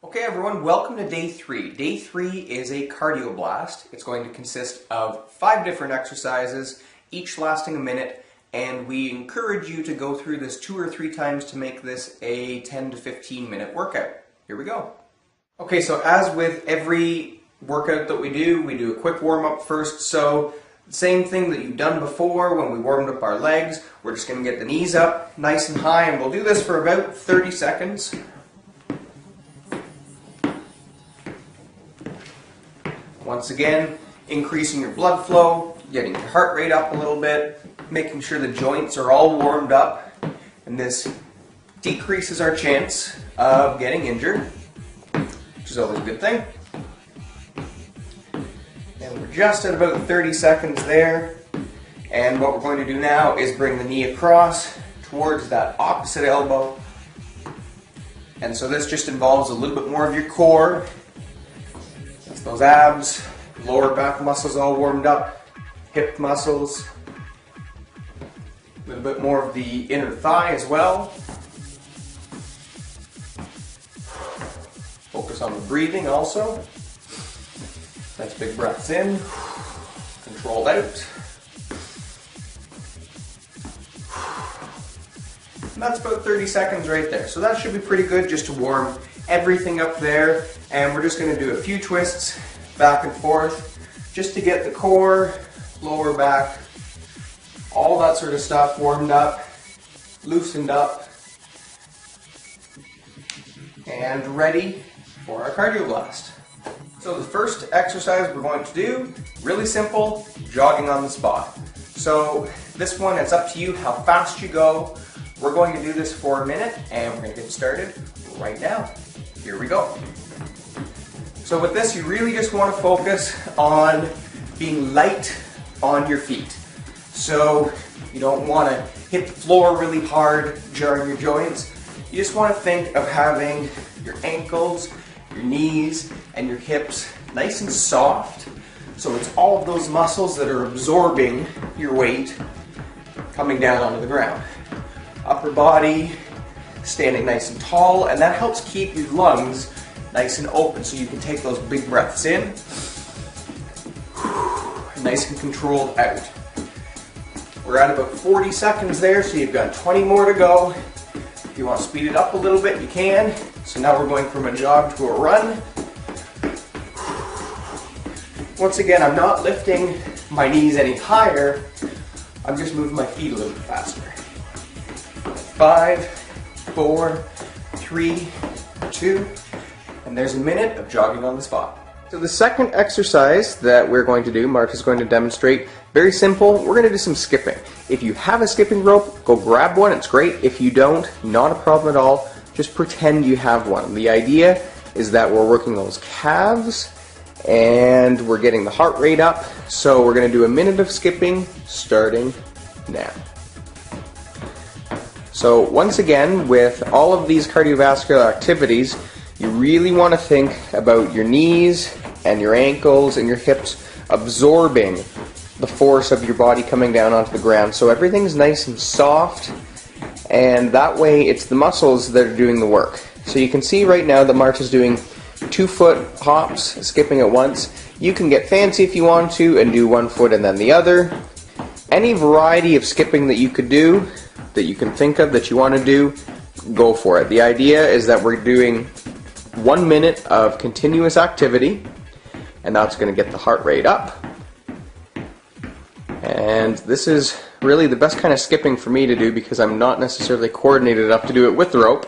Okay everyone, welcome to day 3. Day 3 is a cardio blast. It's going to consist of 5 different exercises, each lasting a minute, and we encourage you to go through this 2 or 3 times to make this a 10 to 15 minute workout. Here we go. Okay, so as with every workout that we do a quick warm-up first. So same thing that you've done before when we warmed up our legs. We're just going to get the knees up nice and high, and we'll do this for about 30 seconds. Once again, increasing your blood flow, getting your heart rate up a little bit, making sure the joints are all warmed up, and this decreases our chance of getting injured, which is always a good thing. And we're just at about 30 seconds there, and what we're going to do now is bring the knee across towards that opposite elbow, and so this just involves a little bit more of your core. Those abs, lower back muscles all warmed up, hip muscles, a little bit more of the inner thigh as well. Focus on the breathing also. Nice big breaths in, controlled out. And that's about 30 seconds right there. So that should be pretty good just to warm everything up there. And we're just going to do a few twists back and forth just to get the core, lower back, all that sort of stuff warmed up, loosened up, and ready for our cardio blast. So the first exercise we're going to do, really simple, jogging on the spot. So this one, it's up to you how fast you go. We're going to do this for a minute, and we're going to get started right now. Here we go. So with this, you really just want to focus on being light on your feet. So you don't want to hit the floor really hard, jarring your joints. You just want to think of having your ankles, your knees, and your hips nice and soft. So it's all of those muscles that are absorbing your weight coming down onto the ground. Upper body standing nice and tall, and that helps keep your lungs nice and open so you can take those big breaths in, nice and controlled out. We're at about 40 seconds there, so you've got 20 more to go. If you want to speed it up a little bit, you can. So now we're going from a jog to a run. Once again, I'm not lifting my knees any higher, I'm just moving my feet a little bit faster. 5, 4, 3, 2, and there's a minute of jogging on the spot. So the second exercise that we're going to do, Mark is going to demonstrate, very simple. We're going to do some skipping. If you have a skipping rope, go grab one, it's great. If you don't, not a problem at all. Just pretend you have one. The idea is that we're working those calves and we're getting the heart rate up. So we're going to do a minute of skipping starting now. So once again, with all of these cardiovascular activities, you really want to think about your knees and your ankles and your hips absorbing the force of your body coming down onto the ground. So everything's nice and soft, and that way it's the muscles that are doing the work. So you can see right now that Mark is doing 2-foot hops, skipping at once. You can get fancy if you want to and do 1 foot and then the other. Any variety of skipping that you could do, that you can think of that you want to do, go for it. The idea is that we're doing 1 minute of continuous activity, and that's going to get the heart rate up. And this is really the best kind of skipping for me to do because I'm not necessarily coordinated enough to do it with the rope.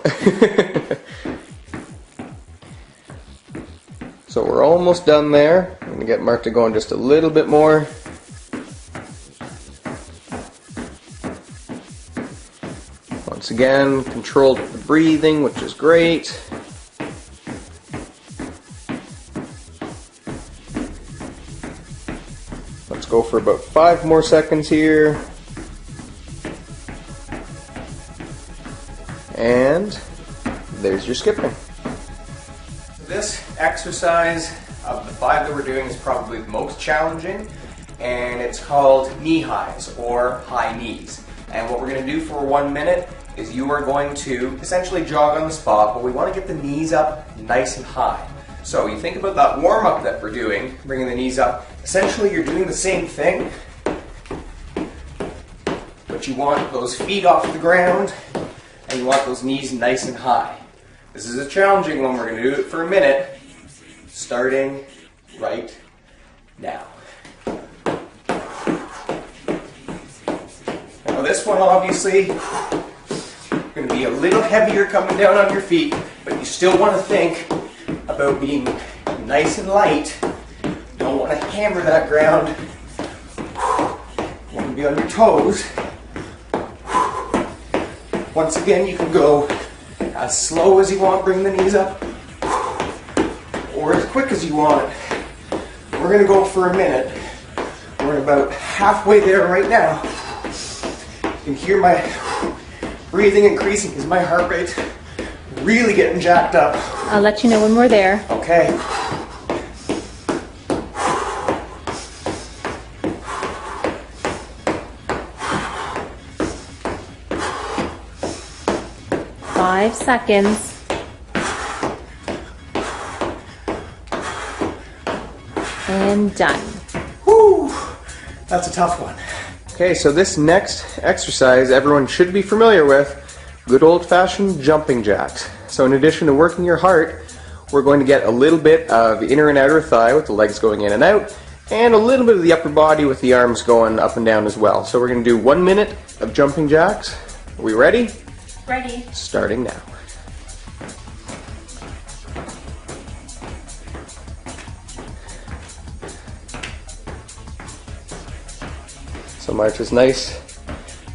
So we're almost done there. I'm going to get Mark to go in just a little bit more. Once again, controlled with the breathing, which is great. Let's go for about 5 more seconds here. And there's your skipping. This exercise of the 5 that we're doing is probably the most challenging, and it's called knee highs or high knees. And what we're going to do for 1 minute is you are going to essentially jog on the spot, but we want to get the knees up nice and high. So you think about that warm-up that we're doing, bringing the knees up. Essentially, you're doing the same thing, but you want those feet off the ground, and you want those knees nice and high. This is a challenging one. We're going to do it for a minute, starting right now. Now this one obviously going to be a little heavier coming down on your feet, but you still want to think about being nice and light. You don't want to hammer that ground. You want to be on your toes. Once again, you can go as slow as you want, bring the knees up, or as quick as you want. We're going to go for a minute. We're about halfway there right now. You can hear my breathing increasing because my heart rate really getting jacked up. I'll let you know when we're there. Okay. Five seconds. And done. Whew, that's a tough one. Okay, so this next exercise everyone should be familiar with, good old-fashioned jumping jacks. So in addition to working your heart, we're going to get a little bit of the inner and outer thigh with the legs going in and out, and a little bit of the upper body with the arms going up and down as well. So we're going to do 1 minute of jumping jacks. Are we ready? Ready. Starting now. So Marcia's nice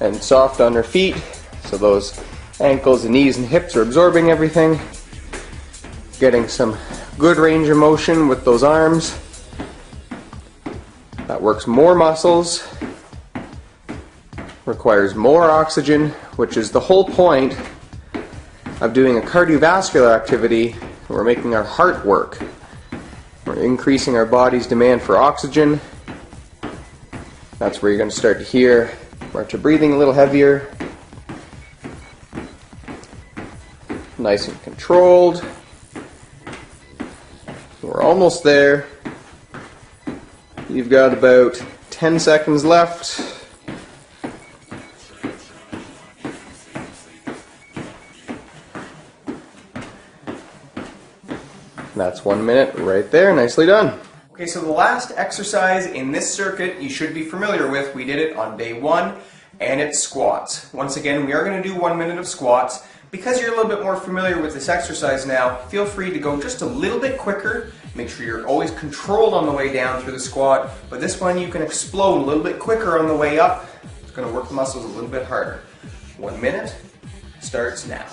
and soft on her feet, so those ankles and knees and hips are absorbing everything. Getting some good range of motion with those arms. That works more muscles, requires more oxygen, which is the whole point of doing a cardiovascular activity. We're making our heart work. We're increasing our body's demand for oxygen. That's where you're going to start to hear Marcia breathing a little heavier. Nice and controlled. We're almost there. You've got about 10 seconds left. That's 1 minute right there. Nicely done. Okay, so the last exercise in this circuit you should be familiar with. We did it on day 1, and it's squats. Once again, we are going to do 1 minute of squats. Because you're a little bit more familiar with this exercise now, feel free to go just a little bit quicker. Make sure you're always controlled on the way down through the squat, but this one you can explode a little bit quicker on the way up. It's going to work the muscles a little bit harder. 1 minute starts now.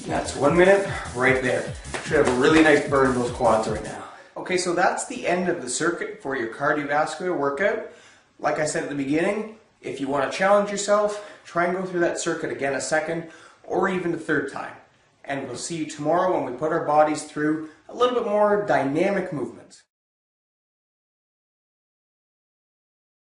That's 1 minute right there. Should have a really nice burn in those quads right now. Okay, so that's the end of the circuit for your cardiovascular workout. Like I said at the beginning, if you want to challenge yourself, try and go through that circuit again a second or even a third time. And we'll see you tomorrow when we put our bodies through a little bit more dynamic movements.